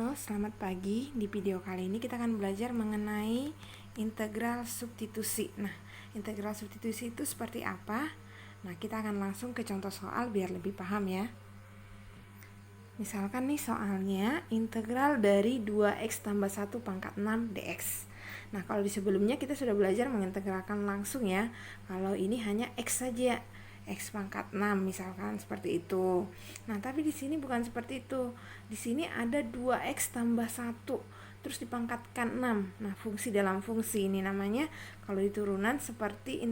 Halo, selamat pagi. Di video kali ini kita akan belajar mengenai integral substitusi. Nah, integral substitusi itu seperti apa? Nah, kita akan langsung ke contoh soal biar lebih paham ya. Misalkan nih soalnya integral dari 2x tambah 1 pangkat 6 dx. Nah, kalau di sebelumnya kita sudah belajar mengintegralkan langsung ya. Kalau ini hanya x saja. X pangkat 6 misalkan seperti itu. Nah, tapi di sini bukan seperti itu. Di sini ada 2x tambah 1 terus dipangkatkan 6. Nah, fungsi dalam fungsi ini namanya kalau di turunan seperti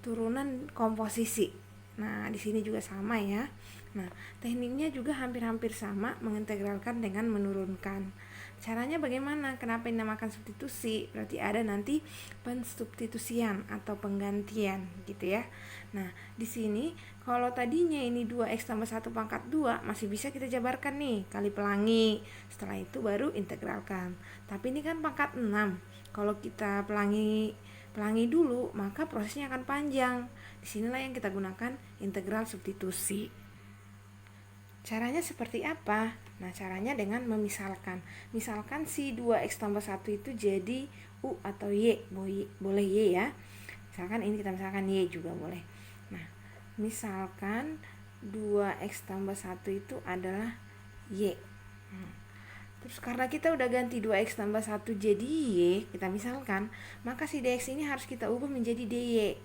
turunan komposisi. Nah, di sini juga sama ya. Nah, tekniknya juga hampir-hampir sama, mengintegralkan dengan menurunkan. Caranya bagaimana? Kenapa dinamakan substitusi? Berarti ada nanti pensubstitusian atau penggantian gitu ya. Nah, di sini kalau tadinya ini 2x tambah 1 pangkat 2 masih bisa kita jabarkan nih, kali pelangi. Setelah itu baru integralkan. Tapi ini kan pangkat 6. Kalau kita pelangi dulu, maka prosesnya akan panjang. Disinilah yang kita gunakan integral substitusi. Caranya seperti apa? Nah, caranya dengan memisalkan. Misalkan si 2x tambah 1 itu jadi U atau Y. Boleh Y ya. Misalkan ini kita misalkan Y juga boleh. Nah, misalkan 2x tambah 1 itu adalah Y. Terus karena kita udah ganti 2x tambah 1 jadi Y, kita misalkan, maka si dx ini harus kita ubah menjadi dy.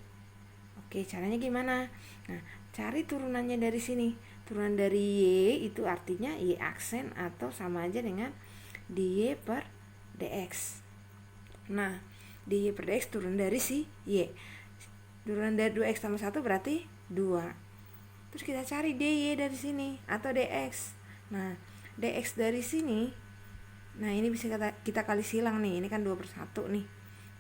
Oke, caranya gimana? Nah, cari turunannya dari sini. Turunan dari Y itu artinya Y aksen atau sama aja dengan dy per dx. Nah, dy per dx turun dari si Y. Turunan dari 2x tambah 1 berarti 2. Terus kita cari dy dari sini atau dx. Nah, dx dari sini, nah ini bisa kita kali silang nih. Ini kan 2 per 1 nih.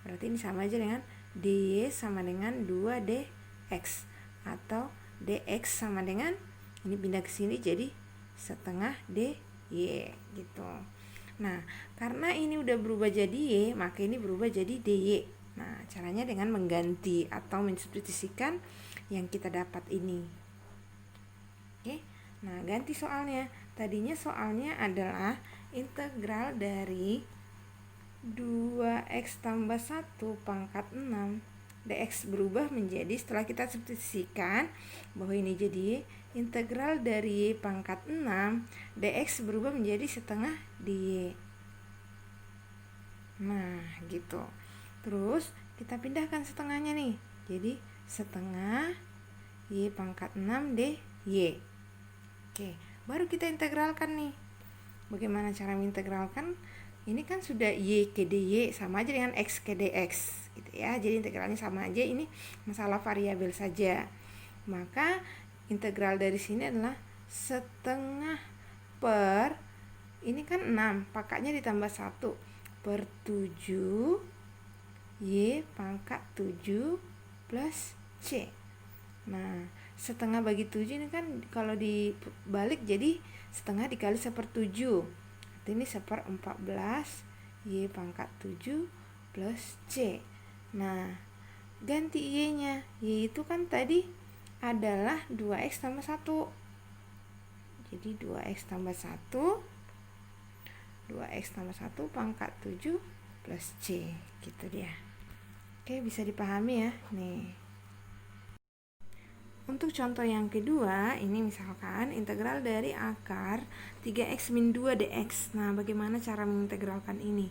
Berarti ini sama aja dengan dy sama dengan 2dx. Atau dx sama dengan, ini pindah ke sini jadi setengah dy gitu. Nah, karena ini udah berubah jadi y, maka ini berubah jadi dy. Nah, caranya dengan mengganti atau mensubstitusikan yang kita dapat ini. Oke. Nah, ganti soalnya. Tadinya soalnya adalah integral dari 2x tambah 1 pangkat 6 dx berubah menjadi, setelah kita substitusikan bahwa ini jadi integral dari y pangkat 6 dx berubah menjadi setengah dy. Nah, gitu. Terus kita pindahkan setengahnya nih. Jadi setengah y pangkat 6 dy. Oke, baru kita integralkan nih. Bagaimana cara mengintegralkan? Ini kan sudah y ke dy sama aja dengan x ke dx gitu ya. Jadi integralnya sama aja, ini masalah variabel saja. Maka integral dari sini adalah setengah per, ini kan 6, pangkatnya ditambah 1 per 7 y pangkat 7 plus c. Nah, setengah bagi 7 ini kan kalau dibalik jadi setengah dikali 1/7. Ini 1/14 y pangkat 7 plus c. Nah, ganti y nya. Y itu kan tadi adalah 2x tambah 1. Jadi 2x tambah 1 pangkat 7 plus c gitu dia. Oke, bisa dipahami ya. Nih. Untuk contoh yang kedua, ini misalkan integral dari akar 3x min 2 dx. Nah, bagaimana cara mengintegralkan ini?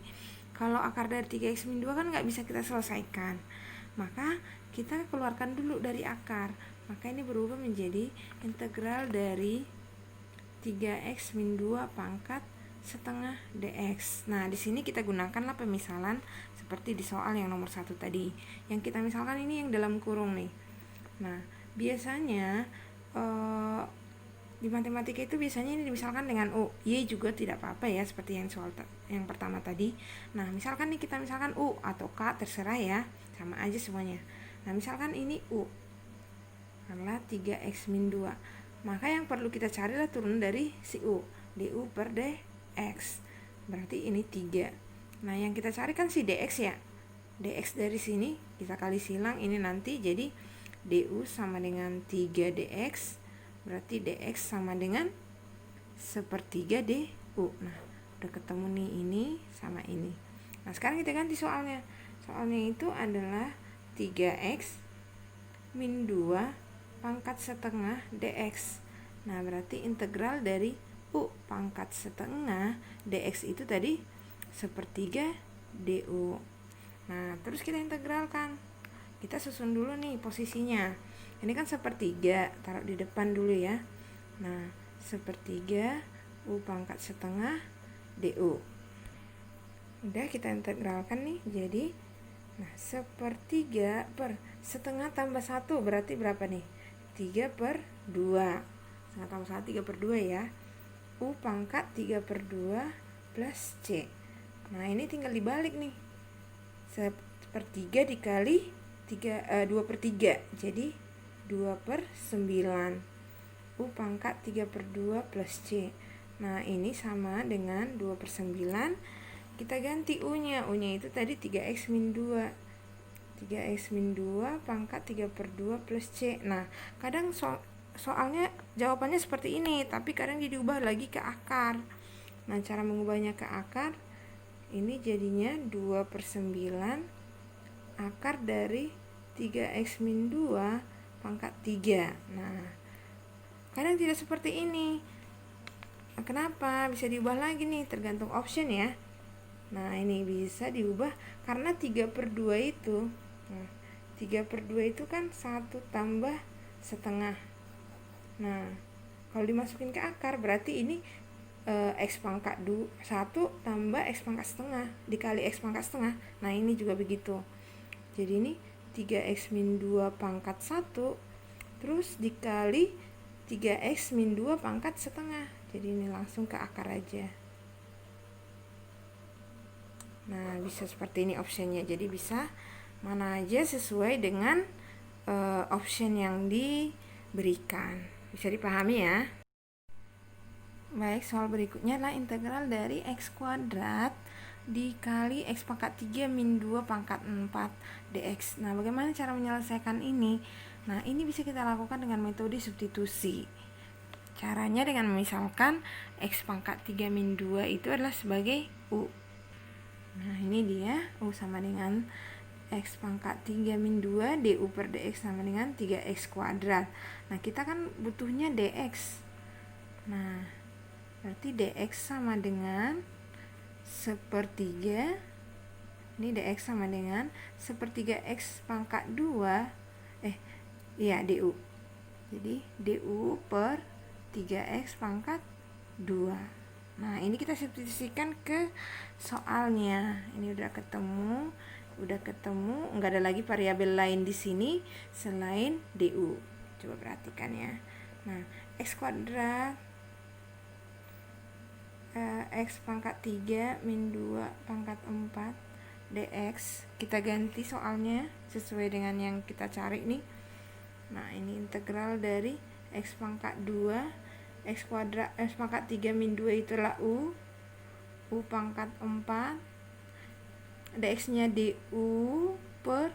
Kalau akar dari 3x min 2 kan nggak bisa kita selesaikan. Maka kita keluarkan dulu dari akar. Maka ini berubah menjadi integral dari 3x min 2 pangkat setengah dx. Nah, di sini kita gunakanlah pemisalan seperti di soal yang nomor 1 tadi. Yang kita misalkan ini yang dalam kurung nih. Nah, biasanya di matematika itu biasanya ini misalkan dengan U. Y juga tidak apa-apa ya, seperti yang soal yang pertama tadi. Nah, misalkan nih kita misalkan U atau K, terserah ya, sama aja semuanya. Nah, misalkan ini U adalah 3x min 2. Maka yang perlu kita cari adalah turun dari si U, du per dx. Berarti ini 3. Nah, yang kita cari kan si dx ya. Dx dari sini kita kali silang, ini nanti jadi du sama dengan 3 dx. Berarti dx sama dengan 1/3 du. Nah, Udah ketemu nih ini sama ini. Nah sekarang kita ganti soalnya. Soalnya itu adalah 3x min 2 pangkat setengah dx. Nah berarti integral dari u pangkat setengah dx itu tadi sepertiga du. Nah terus kita integralkan. Kita susun dulu nih posisinya. Ini kan sepertiga, taruh di depan dulu ya. Nah sepertiga u pangkat setengah du. Udah kita integralkan nih, jadi nah sepertiga per setengah tambah 1 berarti berapa nih? 3/2. Setengah tambah 1 3/2 ya. U pangkat 3/2 plus C. Nah ini tinggal dibalik nih. Sepertiga dikali 2/3, jadi 2/9. U pangkat 3/2 plus C. Nah ini sama dengan 2/9. Kita ganti U-nya. U-nya itu tadi 3x min 2. 3x min 2 pangkat 3/2 plus C. Nah, kadang soalnya jawabannya seperti ini, tapi kadang diubah lagi ke akar. Nah, cara mengubahnya ke akar, ini jadinya 2/9 akar dari 3x min 2 pangkat 3. Nah, kadang tidak seperti ini. Kenapa? Bisa diubah lagi nih, tergantung option ya. Nah ini bisa diubah karena 3/2 itu. Nah 3/2 itu kan 1 tambah setengah. Nah kalau dimasukin ke akar berarti ini x pangkat 1 tambah x pangkat setengah dikali x pangkat setengah. Nah ini juga begitu. Jadi ini 3x min 2 pangkat 1 terus dikali 3x min 2 pangkat setengah. Jadi ini langsung ke akar aja. Nah bisa seperti ini optionnya. Jadi bisa mana aja sesuai dengan option yang diberikan. Bisa dipahami ya. Baik, soal berikutnya adalah integral dari x kuadrat dikali x pangkat 3 min 2 pangkat 4 dx. Nah bagaimana cara menyelesaikan ini? Nah ini bisa kita lakukan dengan metode substitusi. Caranya dengan misalkan x pangkat 3 min 2 itu adalah sebagai u. Nah ini dia, u sama dengan x pangkat 3 min 2 du per dx sama dengan 3x kuadrat. Nah kita kan butuhnya dx. Nah berarti dx sama dengan sepertiga. Ini dx sama dengan sepertiga x pangkat 2 du. Jadi du per 3x pangkat 2. Nah ini kita substitusikan ke soalnya. Ini udah ketemu, nggak ada lagi variabel lain di sini selain du. Coba perhatikan ya. Nah x kuadrat x pangkat 3 min 2 pangkat 4 dx. Kita ganti soalnya sesuai dengan yang kita cari nih. Nah ini integral dari x pangkat 2 x kuadrat x pangkat 3 min 2 itulah u pangkat 4 dx nya du per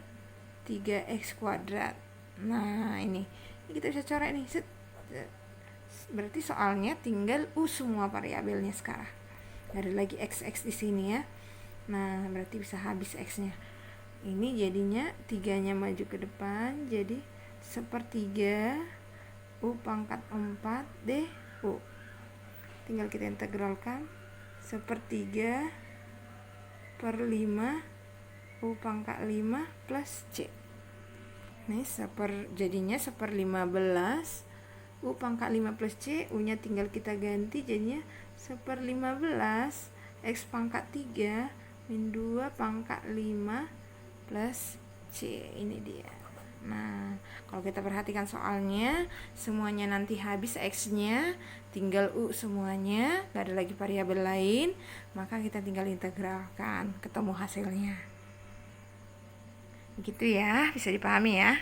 3x kuadrat. Nah ini kita bisa coret nih. Berarti soalnya tinggal u semua variabelnya sekarang, gak ada lagi x di sini ya. Nah berarti bisa habis x nya. Ini jadinya 3 nya maju ke depan, jadi sepertiga u pangkat 4 du. Tinggal kita integralkan sepertiga per 5 u pangkat 5 plus c. Nih jadinya 1/15 u pangkat 5 plus c. U nya tinggal kita ganti jadinya 1/15 x pangkat 3 min 2 pangkat 5 plus c. Ini dia. Nah, kalau kita perhatikan soalnya, semuanya nanti habis x-nya, tinggal u semuanya, gak ada lagi variabel lain, maka kita tinggal integralkan, ketemu hasilnya. Gitu ya, bisa dipahami ya.